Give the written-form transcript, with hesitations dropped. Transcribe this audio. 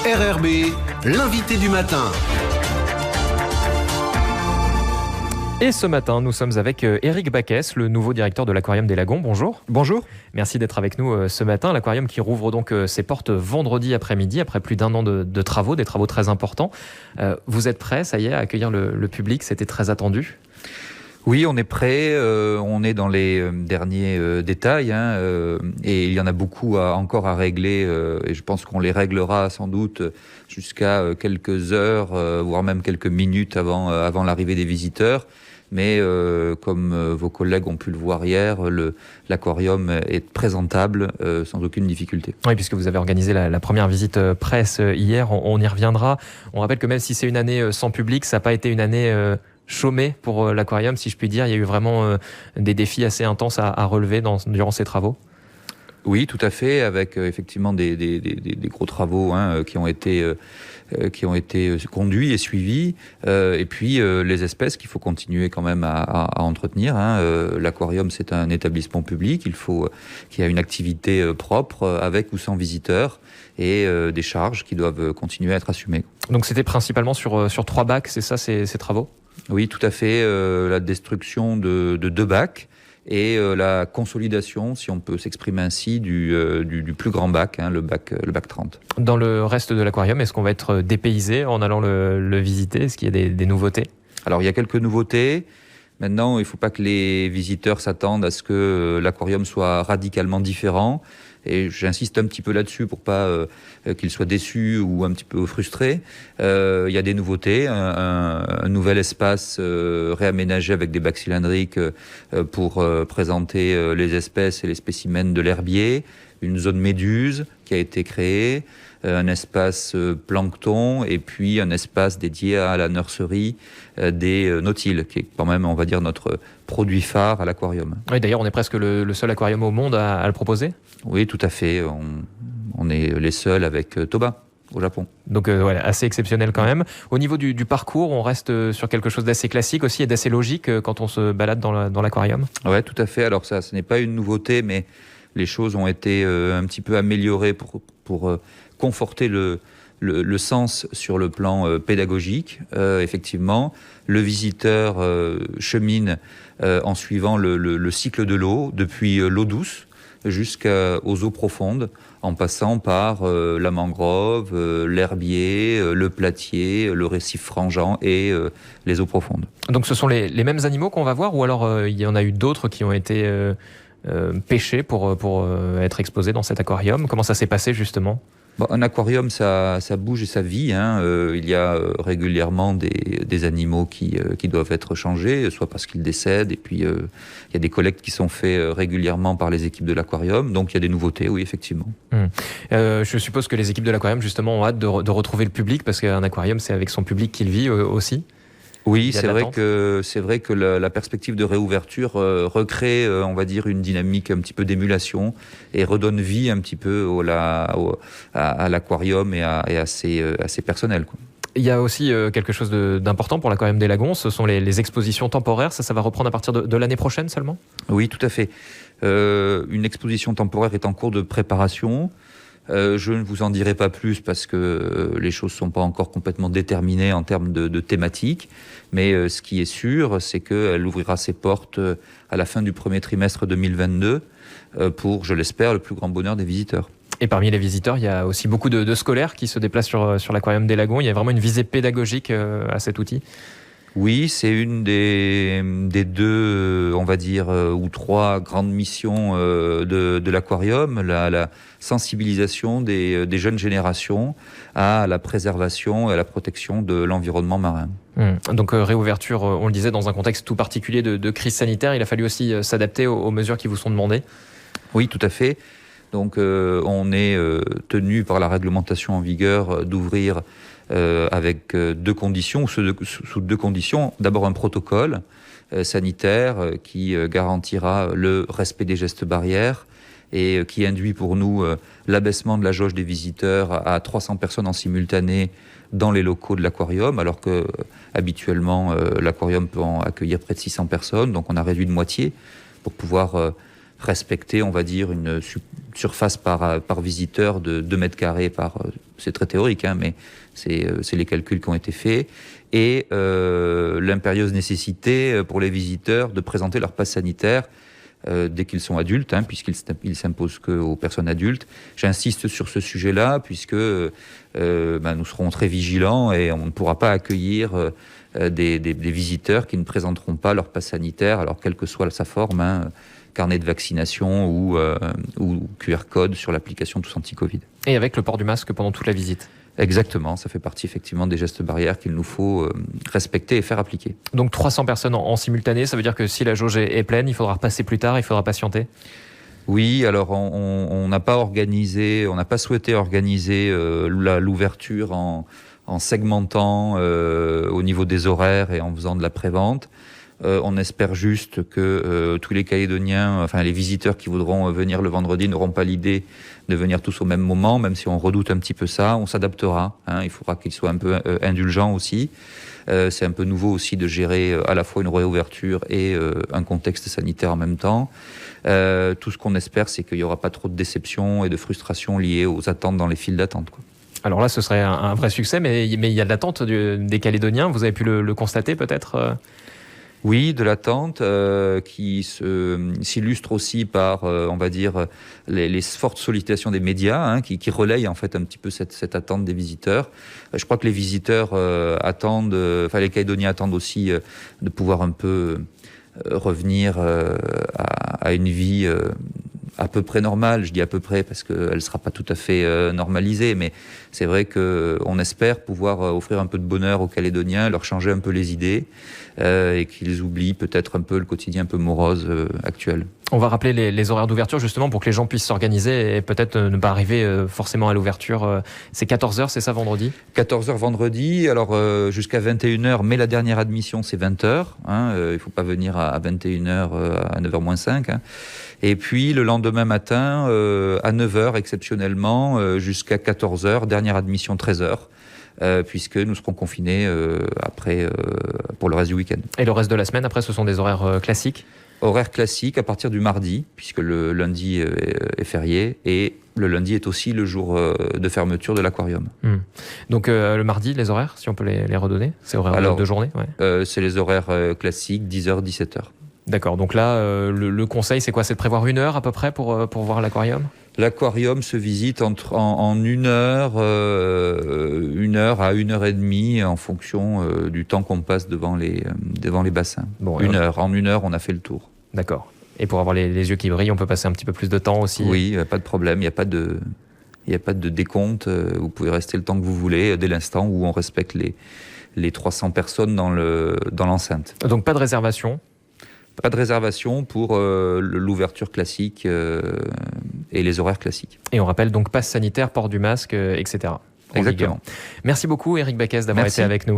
RRB, l'invité du matin. Et ce matin, nous sommes avec Éric Baquès, le nouveau directeur de l'Aquarium des Lagons. Bonjour. Bonjour. Merci d'être avec nous ce matin. L'Aquarium qui rouvre donc ses portes vendredi après-midi, après plus d'un an de travaux, des travaux très importants. Vous êtes prêts, ça y est, à accueillir le public? C'était très attendu. Oui, on est prêt. On est dans les derniers détails, et il y en a beaucoup encore à régler. Et je pense qu'on les réglera sans doute jusqu'à quelques heures, voire même quelques minutes avant l'arrivée des visiteurs. Mais comme vos collègues ont pu le voir hier, l'aquarium est présentable sans aucune difficulté. Oui, puisque vous avez organisé la première visite presse hier, on y reviendra. On rappelle que même si c'est une année sans public, ça n'a pas été une année chômée pour l'aquarium, si je puis dire. Il y a eu vraiment des défis assez intenses à relever durant ces travaux. Oui, tout à fait, avec effectivement des gros travaux qui ont été conduits et suivis, et puis les espèces qu'il faut continuer quand même à entretenir. L'aquarium, c'est un établissement public, il faut qu'il y ait une activité propre, avec ou sans visiteurs, et des charges qui doivent continuer à être assumées. Donc c'était principalement sur 3 bacs, c'est ça ces travaux ? Oui, tout à fait, la destruction de 2 bacs, et la consolidation, si on peut s'exprimer ainsi, du plus grand bac, le bac 30. Dans le reste de l'aquarium, est-ce qu'on va être dépaysé en allant le visiter ? Est-ce qu'il y a des nouveautés ? Alors, il y a quelques nouveautés. Maintenant, il ne faut pas que les visiteurs s'attendent à ce que l'aquarium soit radicalement différent. Et j'insiste un petit peu là-dessus pour pas qu'ils soient déçus ou un petit peu frustrés. Il y a des nouveautés, un nouvel espace réaménagé avec des bacs cylindriques pour présenter les espèces et les spécimens de l'herbier, une zone méduse qui a été créée, un espace plancton, et puis un espace dédié à la nurserie des nautiles, qui est quand même, on va dire, notre produit phare à l'aquarium. Oui, d'ailleurs, on est presque le seul aquarium au monde à le proposer. Oui, tout à fait. On est les seuls avec Toba, au Japon. Donc, voilà, assez exceptionnel quand même. Au niveau du parcours, on reste sur quelque chose d'assez classique aussi et d'assez logique quand on se balade dans l'aquarium. Oui, tout à fait. Alors ça, ce n'est pas une nouveauté, mais les choses ont été un petit peu améliorées pour conforter le sens sur le plan pédagogique. Effectivement, le visiteur chemine en suivant le cycle de l'eau, depuis l'eau douce jusqu'aux eaux profondes, en passant par la mangrove, l'herbier, le platier, le récif frangeant et les eaux profondes. Donc ce sont les mêmes animaux qu'on va voir, ou alors il y en a eu d'autres qui ont été pêchés pour être exposés dans cet aquarium? Comment ça s'est passé justement ? Bon, un aquarium, ça bouge et ça vit. Il y a régulièrement des animaux qui doivent être changés, soit parce qu'ils décèdent, et puis il y a des collectes qui sont faites régulièrement par les équipes de l'aquarium. Donc il y a des nouveautés, oui, effectivement. Je suppose que les équipes de l'aquarium, justement, ont hâte de retrouver le public, parce qu'un aquarium, c'est avec son public qu'il vit aussi. Oui, c'est vrai que la perspective de réouverture recrée, on va dire, une dynamique un petit peu d'émulation et redonne vie un petit peu à l'aquarium et à ses personnels, quoi. Il y a aussi quelque chose d'important pour l'Aquarium des Lagons, ce sont les expositions temporaires. Ça va reprendre à partir de l'année prochaine seulement ? Oui, tout à fait. Une exposition temporaire est en cours de préparation. Je ne vous en dirai pas plus parce que les choses ne sont pas encore complètement déterminées en termes de thématique. Mais ce qui est sûr, c'est qu'elle ouvrira ses portes à la fin du premier trimestre 2022 pour, je l'espère, le plus grand bonheur des visiteurs. Et parmi les visiteurs, il y a aussi beaucoup de scolaires qui se déplacent sur l'Aquarium des Lagons. Il y a vraiment une visée pédagogique à cet outil. Oui, c'est une des 2, on va dire, ou 3 grandes missions de l'aquarium, la sensibilisation des jeunes générations à la préservation et à la protection de l'environnement marin. Donc réouverture, on le disait, dans un contexte tout particulier de crise sanitaire, il a fallu aussi s'adapter aux mesures qui vous sont demandées. Oui, tout à fait. Donc on est tenu par la réglementation en vigueur d'ouvrir avec 2 conditions, sous 2 conditions. D'abord un protocole sanitaire qui garantira le respect des gestes barrières et qui induit pour nous l'abaissement de la jauge des visiteurs à 300 personnes en simultané dans les locaux de l'aquarium, alors que habituellement l'aquarium peut en accueillir près de 600 personnes, donc on a réduit de moitié pour pouvoir respecter, on va dire, une surface par visiteur de 2 mètres carrés par c'est très théorique, hein, mais c'est les calculs qui ont été faits, et l'impérieuse nécessité pour les visiteurs de présenter leur passe sanitaire dès qu'ils sont adultes, hein, puisqu'il s'impose qu'aux personnes adultes. J'insiste sur ce sujet-là, puisque nous serons très vigilants et on ne pourra pas accueillir des visiteurs qui ne présenteront pas leur passe sanitaire, alors quelle que soit sa forme, hein, carnet de vaccination ou QR code sur l'application Tous Anti-Covid. Et avec le port du masque pendant toute la visite. Exactement, ça fait partie effectivement des gestes barrières qu'il nous faut respecter et faire appliquer. Donc 300 personnes en simultané, ça veut dire que si la jauge est pleine, il faudra repasser plus tard, il faudra patienter? Oui, alors on n'a pas souhaité organiser l'ouverture en segmentant au niveau des horaires et en faisant de la prévente. On espère juste que tous les Calédoniens, enfin les visiteurs qui voudront venir le vendredi n'auront pas l'idée de venir tous au même moment, même si on redoute un petit peu ça, on s'adaptera. Hein, il faudra qu'ils soient un peu indulgents aussi. C'est un peu nouveau aussi de gérer à la fois une réouverture et un contexte sanitaire en même temps. Tout ce qu'on espère, c'est qu'il n'y aura pas trop de déception et de frustration liées aux attentes dans les files d'attente, quoi. Alors là, ce serait un vrai succès, mais il y a de l'attente des Calédoniens. Vous avez pu le constater peut-être Oui, de l'attente qui s'illustre aussi par, on va dire, les fortes sollicitations des médias, hein, qui relayent en fait un petit peu cette attente des visiteurs. Je crois que les visiteurs attendent, les Calédoniens attendent aussi de pouvoir un peu revenir à une vie à peu près normale. Je dis à peu près parce qu'elle ne sera pas tout à fait normalisée, mais c'est vrai qu'on espère pouvoir offrir un peu de bonheur aux Calédoniens, leur changer un peu les idées et qu'ils oublient peut-être un peu le quotidien un peu morose actuel. On va rappeler les horaires d'ouverture justement pour que les gens puissent s'organiser et peut-être ne pas arriver forcément à l'ouverture. C'est 14h, c'est ça, vendredi ? 14h vendredi, alors jusqu'à 21h, mais la dernière admission c'est 20h. Hein, il ne faut pas venir à 21h à 9h-5. Hein. Et puis le lendemain matin, à 9h exceptionnellement, jusqu'à 14h, dernière admission 13h. Puisque nous serons confinés après pour le reste du week-end. Et le reste de la semaine, après, ce sont des horaires classiques ? Horaire classique à partir du mardi, puisque le lundi est férié, et le lundi est aussi le jour de fermeture de l'aquarium. Donc le mardi, les horaires, si on peut les redonner, c'est horaires de journée, ouais. C'est les horaires classiques, 10h, 17h. D'accord, donc là, le conseil, c'est quoi ? C'est de prévoir 1 heure à peu près pour voir l'aquarium ? L'aquarium se visite en 1 heure, 1 heure à 1h30 en fonction du temps qu'on passe devant les bassins. Bon, en 1 heure, on a fait le tour. D'accord. Et pour avoir les yeux qui brillent, on peut passer un petit peu plus de temps aussi ? Oui, pas de problème, il n'y a pas de décompte. Vous pouvez rester le temps que vous voulez, dès l'instant où on respecte les 300 personnes dans l'enceinte. Donc pas de réservation ? Pas de réservation pour l'ouverture classique et les horaires classiques. Et on rappelle donc passe sanitaire, port du masque, etc. Exactement. Merci beaucoup Éric Baquès d'avoir été avec nous.